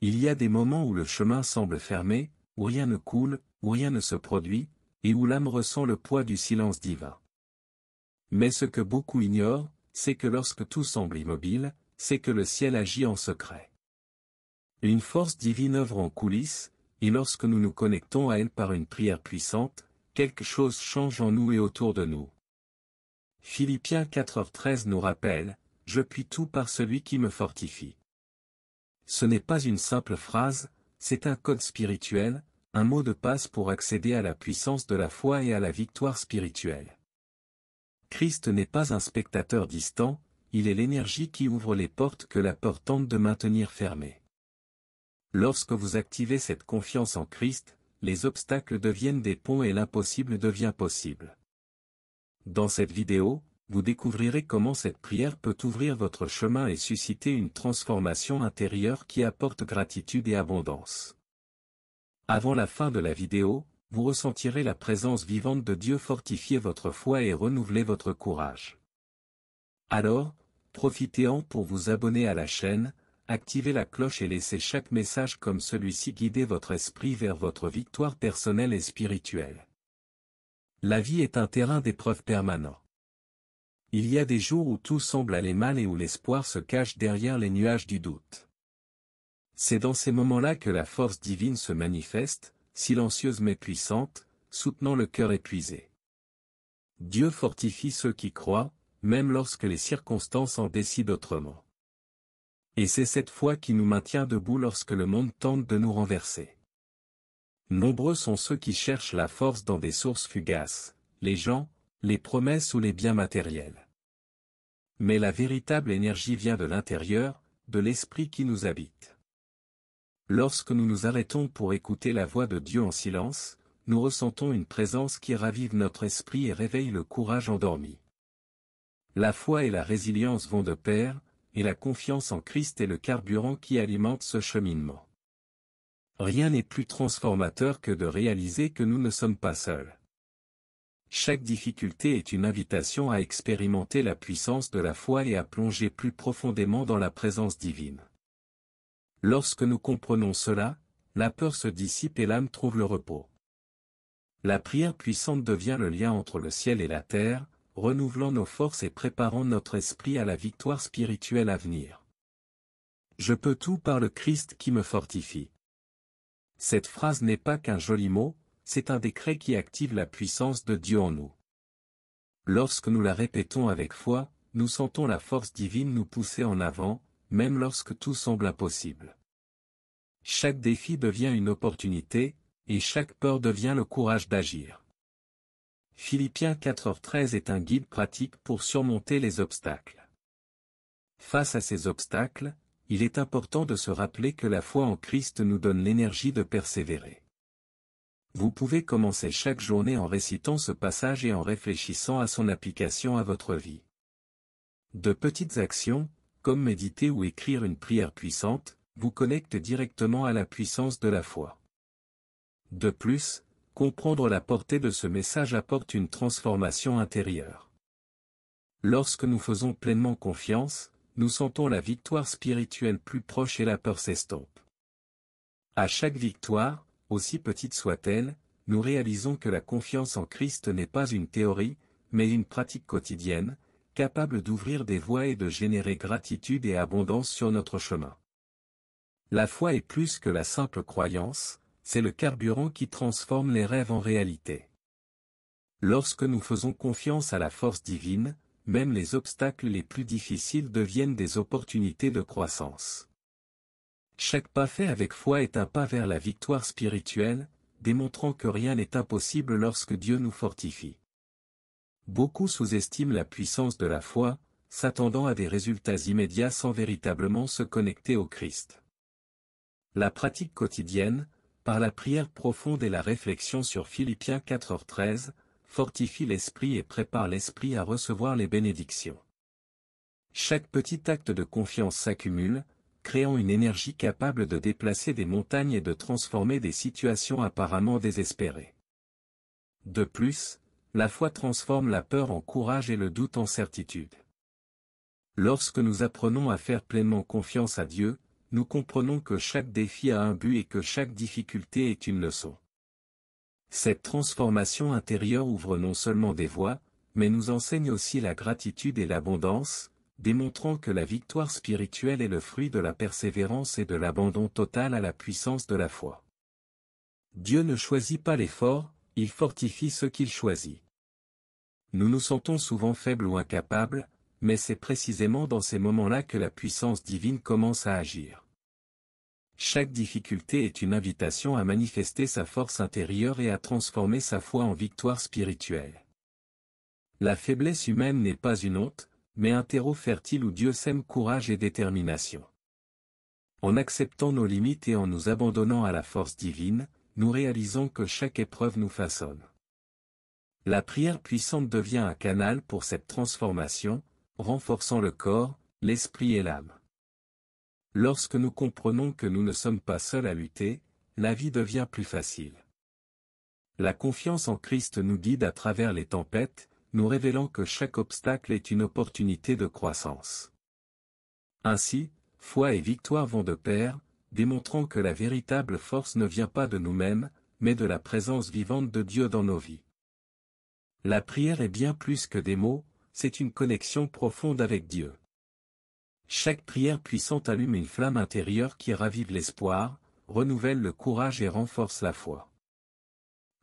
Il y a des moments où le chemin semble fermé, où rien ne coule, où rien ne se produit, et où l'âme ressent le poids du silence divin. Mais ce que beaucoup ignorent, c'est que lorsque tout semble immobile, c'est que le ciel agit en secret. Une force divine œuvre en coulisses, et lorsque nous nous connectons à elle par une prière puissante, quelque chose change en nous et autour de nous. Philippiens 4h13 nous rappelle, « Je puis tout par celui qui me fortifie ». Ce n'est pas une simple phrase, c'est un code spirituel, un mot de passe pour accéder à la puissance de la foi et à la victoire spirituelle. Christ n'est pas un spectateur distant, il est l'énergie qui ouvre les portes que la peur tente de maintenir fermées. Lorsque vous activez cette confiance en Christ, les obstacles deviennent des ponts et l'impossible devient possible. Dans cette vidéo, vous découvrirez comment cette prière peut ouvrir votre chemin et susciter une transformation intérieure qui apporte gratitude et abondance. Avant la fin de la vidéo, vous ressentirez la présence vivante de Dieu fortifier votre foi et renouveler votre courage. Alors, profitez-en pour vous abonner à la chaîne, activer la cloche et laisser chaque message comme celui-ci guider votre esprit vers votre victoire personnelle et spirituelle. La vie est un terrain d'épreuve permanent. Il y a des jours où tout semble aller mal et où l'espoir se cache derrière les nuages du doute. C'est dans ces moments-là que la force divine se manifeste, silencieuse mais puissante, soutenant le cœur épuisé. Dieu fortifie ceux qui croient, même lorsque les circonstances en décident autrement. Et c'est cette foi qui nous maintient debout lorsque le monde tente de nous renverser. Nombreux sont ceux qui cherchent la force dans des sources fugaces, les gens, les promesses ou les biens matériels. Mais la véritable énergie vient de l'intérieur, de l'esprit qui nous habite. Lorsque nous nous arrêtons pour écouter la voix de Dieu en silence, nous ressentons une présence qui ravive notre esprit et réveille le courage endormi. La foi et la résilience vont de pair, et la confiance en Christ est le carburant qui alimente ce cheminement. Rien n'est plus transformateur que de réaliser que nous ne sommes pas seuls. Chaque difficulté est une invitation à expérimenter la puissance de la foi et à plonger plus profondément dans la présence divine. Lorsque nous comprenons cela, la peur se dissipe et l'âme trouve le repos. La prière puissante devient le lien entre le ciel et la terre, renouvelant nos forces et préparant notre esprit à la victoire spirituelle à venir. Je peux tout par le Christ qui me fortifie. Cette phrase n'est pas qu'un joli mot, c'est un décret qui active la puissance de Dieu en nous. Lorsque nous la répétons avec foi, nous sentons la force divine nous pousser en avant, même lorsque tout semble impossible. Chaque défi devient une opportunité, et chaque peur devient le courage d'agir. Philippiens 4h13 est un guide pratique pour surmonter les obstacles. Face à ces obstacles, il est important de se rappeler que la foi en Christ nous donne l'énergie de persévérer. Vous pouvez commencer chaque journée en récitant ce passage et en réfléchissant à son application à votre vie. De petites actions, comme méditer ou écrire une prière puissante, vous connectent directement à la puissance de la foi. De plus, comprendre la portée de ce message apporte une transformation intérieure. Lorsque nous faisons pleinement confiance, nous sentons la victoire spirituelle plus proche et la peur s'estompe. À chaque victoire, aussi petite soit-elle, nous réalisons que la confiance en Christ n'est pas une théorie, mais une pratique quotidienne, capable d'ouvrir des voies et de générer gratitude et abondance sur notre chemin. La foi est plus que la simple croyance, c'est le carburant qui transforme les rêves en réalité. Lorsque nous faisons confiance à la force divine, même les obstacles les plus difficiles deviennent des opportunités de croissance. Chaque pas fait avec foi est un pas vers la victoire spirituelle, démontrant que rien n'est impossible lorsque Dieu nous fortifie. Beaucoup sous-estiment la puissance de la foi, s'attendant à des résultats immédiats sans véritablement se connecter au Christ. La pratique quotidienne, par la prière profonde et la réflexion sur Philippiens 4h13, fortifie l'esprit et prépare l'esprit à recevoir les bénédictions. Chaque petit acte de confiance s'accumule, créant une énergie capable de déplacer des montagnes et de transformer des situations apparemment désespérées. De plus, la foi transforme la peur en courage et le doute en certitude. Lorsque nous apprenons à faire pleinement confiance à Dieu, nous comprenons que chaque défi a un but et que chaque difficulté est une leçon. Cette transformation intérieure ouvre non seulement des voies, mais nous enseigne aussi la gratitude et l'abondance, démontrant que la victoire spirituelle est le fruit de la persévérance et de l'abandon total à la puissance de la foi. Dieu ne choisit pas les forts, il fortifie ceux qu'il choisit. Nous nous sentons souvent faibles ou incapables, mais c'est précisément dans ces moments-là que la puissance divine commence à agir. Chaque difficulté est une invitation à manifester sa force intérieure et à transformer sa foi en victoire spirituelle. La faiblesse humaine n'est pas une honte, mais un terreau fertile où Dieu sème courage et détermination. En acceptant nos limites et en nous abandonnant à la force divine, nous réalisons que chaque épreuve nous façonne. La prière puissante devient un canal pour cette transformation, renforçant le corps, l'esprit et l'âme. Lorsque nous comprenons que nous ne sommes pas seuls à lutter, la vie devient plus facile. La confiance en Christ nous guide à travers les tempêtes, nous révélant que chaque obstacle est une opportunité de croissance. Ainsi, foi et victoire vont de pair, démontrant que la véritable force ne vient pas de nous-mêmes, mais de la présence vivante de Dieu dans nos vies. La prière est bien plus que des mots, c'est une connexion profonde avec Dieu. Chaque prière puissante allume une flamme intérieure qui ravive l'espoir, renouvelle le courage et renforce la foi.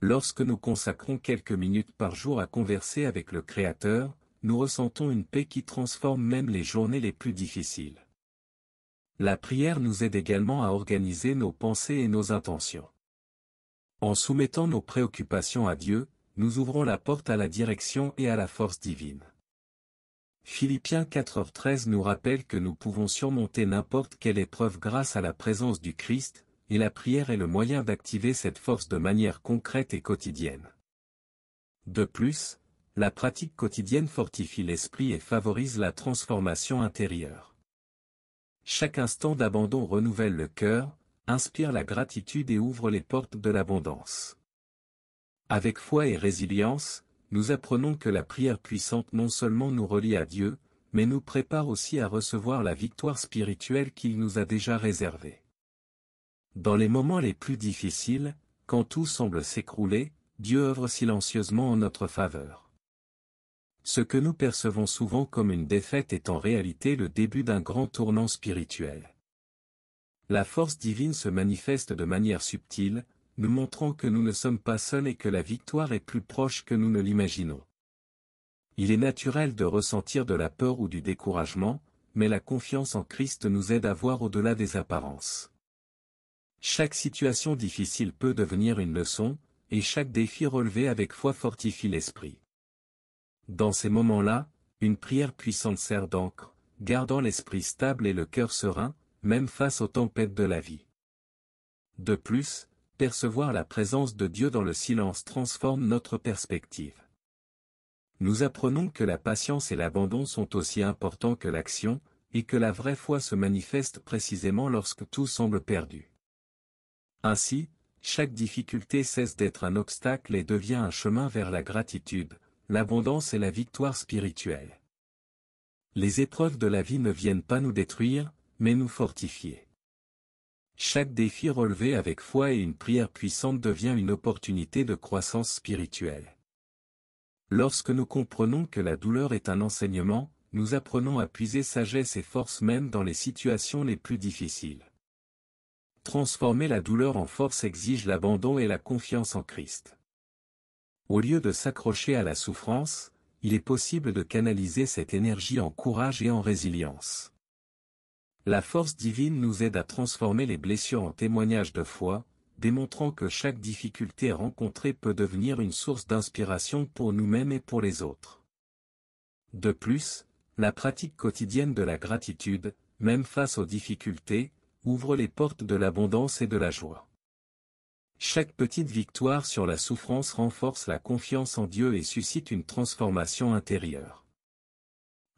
Lorsque nous consacrons quelques minutes par jour à converser avec le Créateur, nous ressentons une paix qui transforme même les journées les plus difficiles. La prière nous aide également à organiser nos pensées et nos intentions. En soumettant nos préoccupations à Dieu, nous ouvrons la porte à la direction et à la force divine. Philippiens 4h13 nous rappelle que nous pouvons surmonter n'importe quelle épreuve grâce à la présence du Christ, et la prière est le moyen d'activer cette force de manière concrète et quotidienne. De plus, la pratique quotidienne fortifie l'esprit et favorise la transformation intérieure. Chaque instant d'abandon renouvelle le cœur, inspire la gratitude et ouvre les portes de l'abondance. Avec foi et résilience, nous apprenons que la prière puissante non seulement nous relie à Dieu, mais nous prépare aussi à recevoir la victoire spirituelle qu'il nous a déjà réservée. Dans les moments les plus difficiles, quand tout semble s'écrouler, Dieu œuvre silencieusement en notre faveur. Ce que nous percevons souvent comme une défaite est en réalité le début d'un grand tournant spirituel. La force divine se manifeste de manière subtile, nous montrant que nous ne sommes pas seuls et que la victoire est plus proche que nous ne l'imaginons. Il est naturel de ressentir de la peur ou du découragement, mais la confiance en Christ nous aide à voir au-delà des apparences. Chaque situation difficile peut devenir une leçon, et chaque défi relevé avec foi fortifie l'esprit. Dans ces moments-là, une prière puissante sert d'encre, gardant l'esprit stable et le cœur serein, même face aux tempêtes de la vie. De plus, percevoir la présence de Dieu dans le silence transforme notre perspective. Nous apprenons que la patience et l'abandon sont aussi importants que l'action, et que la vraie foi se manifeste précisément lorsque tout semble perdu. Ainsi, chaque difficulté cesse d'être un obstacle et devient un chemin vers la gratitude, l'abondance et la victoire spirituelle. Les épreuves de la vie ne viennent pas nous détruire, mais nous fortifier. Chaque défi relevé avec foi et une prière puissante devient une opportunité de croissance spirituelle. Lorsque nous comprenons que la douleur est un enseignement, nous apprenons à puiser sagesse et force même dans les situations les plus difficiles. Transformer la douleur en force exige l'abandon et la confiance en Christ. Au lieu de s'accrocher à la souffrance, il est possible de canaliser cette énergie en courage et en résilience. La force divine nous aide à transformer les blessures en témoignages de foi, démontrant que chaque difficulté rencontrée peut devenir une source d'inspiration pour nous-mêmes et pour les autres. De plus, la pratique quotidienne de la gratitude, même face aux difficultés, ouvre les portes de l'abondance et de la joie. Chaque petite victoire sur la souffrance renforce la confiance en Dieu et suscite une transformation intérieure.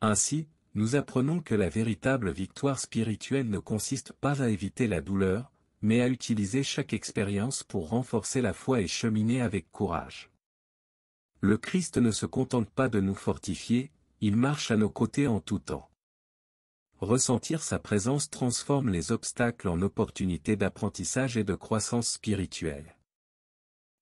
Ainsi, nous apprenons que la véritable victoire spirituelle ne consiste pas à éviter la douleur, mais à utiliser chaque expérience pour renforcer la foi et cheminer avec courage. Le Christ ne se contente pas de nous fortifier, il marche à nos côtés en tout temps. ressentir sa présence transforme les obstacles en opportunités d'apprentissage et de croissance spirituelle.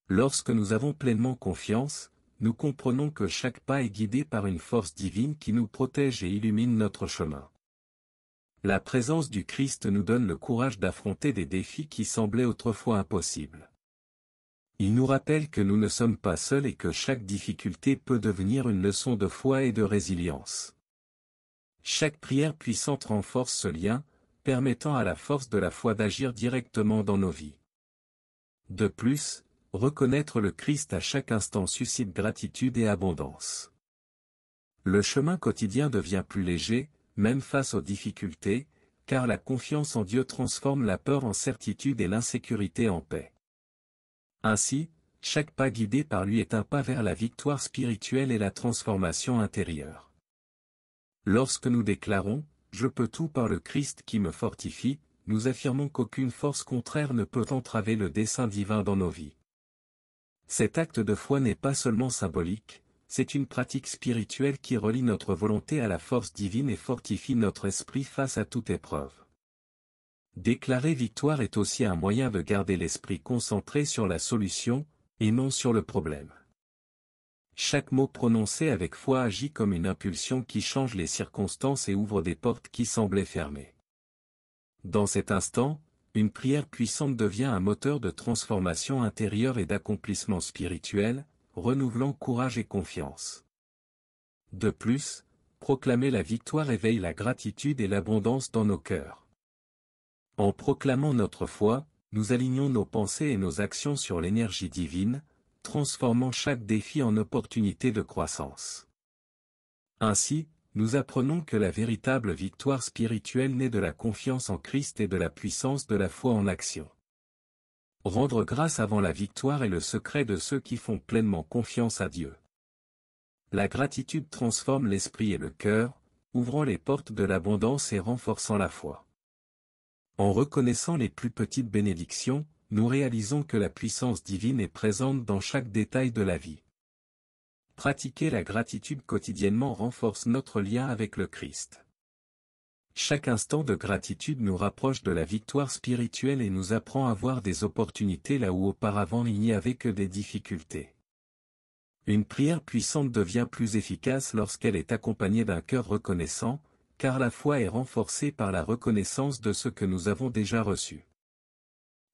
Lorsque nous avons pleinement confiance, nous comprenons que chaque pas est guidé par une force divine qui nous protège et illumine notre chemin. La présence du Christ nous donne le courage d'affronter des défis qui semblaient autrefois impossibles. Il nous rappelle que nous ne sommes pas seuls et que chaque difficulté peut devenir une leçon de foi et de résilience. Chaque prière puissante renforce ce lien, permettant à la force de la foi d'agir directement dans nos vies. De plus, reconnaître le Christ à chaque instant suscite gratitude et abondance. Le chemin quotidien devient plus léger, même face aux difficultés, car la confiance en Dieu transforme la peur en certitude et l'insécurité en paix. Ainsi, chaque pas guidé par lui est un pas vers la victoire spirituelle et la transformation intérieure. Lorsque nous déclarons « Je peux tout par le Christ qui me fortifie », nous affirmons qu'aucune force contraire ne peut entraver le dessein divin dans nos vies. Cet acte de foi n'est pas seulement symbolique, c'est une pratique spirituelle qui relie notre volonté à la force divine et fortifie notre esprit face à toute épreuve. Déclarer victoire est aussi un moyen de garder l'esprit concentré sur la solution, et non sur le problème. Chaque mot prononcé avec foi agit comme une impulsion qui change les circonstances et ouvre des portes qui semblaient fermées. Dans cet instant, une prière puissante devient un moteur de transformation intérieure et d'accomplissement spirituel, renouvelant courage et confiance. De plus, proclamer la victoire éveille la gratitude et l'abondance dans nos cœurs. En proclamant notre foi, nous alignons nos pensées et nos actions sur l'énergie divine, transformant chaque défi en opportunité de croissance. Ainsi, nous apprenons que la véritable victoire spirituelle naît de la confiance en Christ et de la puissance de la foi en action. Rendre grâce avant la victoire est le secret de ceux qui font pleinement confiance à Dieu. La gratitude transforme l'esprit et le cœur, ouvrant les portes de l'abondance et renforçant la foi. En reconnaissant les plus petites bénédictions, nous réalisons que la puissance divine est présente dans chaque détail de la vie. Pratiquer la gratitude quotidiennement renforce notre lien avec le Christ. Chaque instant de gratitude nous rapproche de la victoire spirituelle et nous apprend à voir des opportunités là où auparavant il n'y avait que des difficultés. Une prière puissante devient plus efficace lorsqu'elle est accompagnée d'un cœur reconnaissant, car la foi est renforcée par la reconnaissance de ce que nous avons déjà reçu.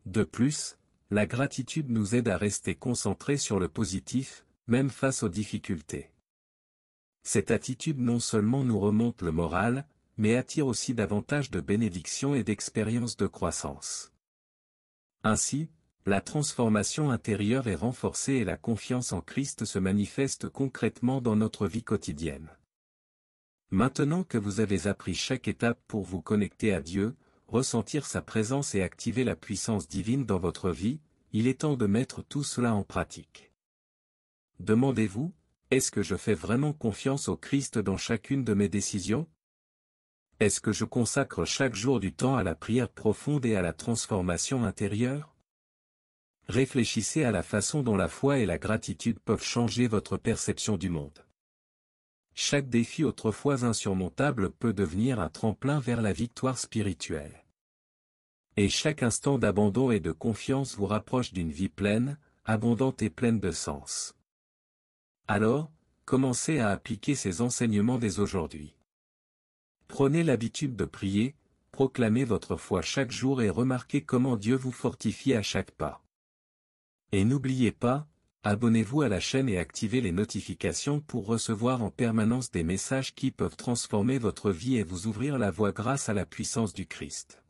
De plus, la gratitude nous aide à rester concentrés sur le positif, même face aux difficultés. Cette attitude non seulement nous remonte le moral, mais attire aussi davantage de bénédictions et d'expériences de croissance. Ainsi, la transformation intérieure est renforcée et la confiance en Christ se manifeste concrètement dans notre vie quotidienne. Maintenant que vous avez appris chaque étape pour vous connecter à Dieu, ressentir sa présence et activer la puissance divine dans votre vie, il est temps de mettre tout cela en pratique. Demandez-vous, est-ce que je fais vraiment confiance au Christ dans chacune de mes décisions ? Est-ce que je consacre chaque jour du temps à la prière profonde et à la transformation intérieure ? Réfléchissez à la façon dont la foi et la gratitude peuvent changer votre perception du monde. Chaque défi autrefois insurmontable peut devenir un tremplin vers la victoire spirituelle. Et chaque instant d'abandon et de confiance vous rapproche d'une vie pleine, abondante et pleine de sens. Alors, commencez à appliquer ces enseignements dès aujourd'hui. Prenez l'habitude de prier, proclamez votre foi chaque jour et remarquez comment Dieu vous fortifie à chaque pas. Et n'oubliez pas, abonnez-vous à la chaîne et activez les notifications pour recevoir en permanence des messages qui peuvent transformer votre vie et vous ouvrir la voie grâce à la puissance du Christ.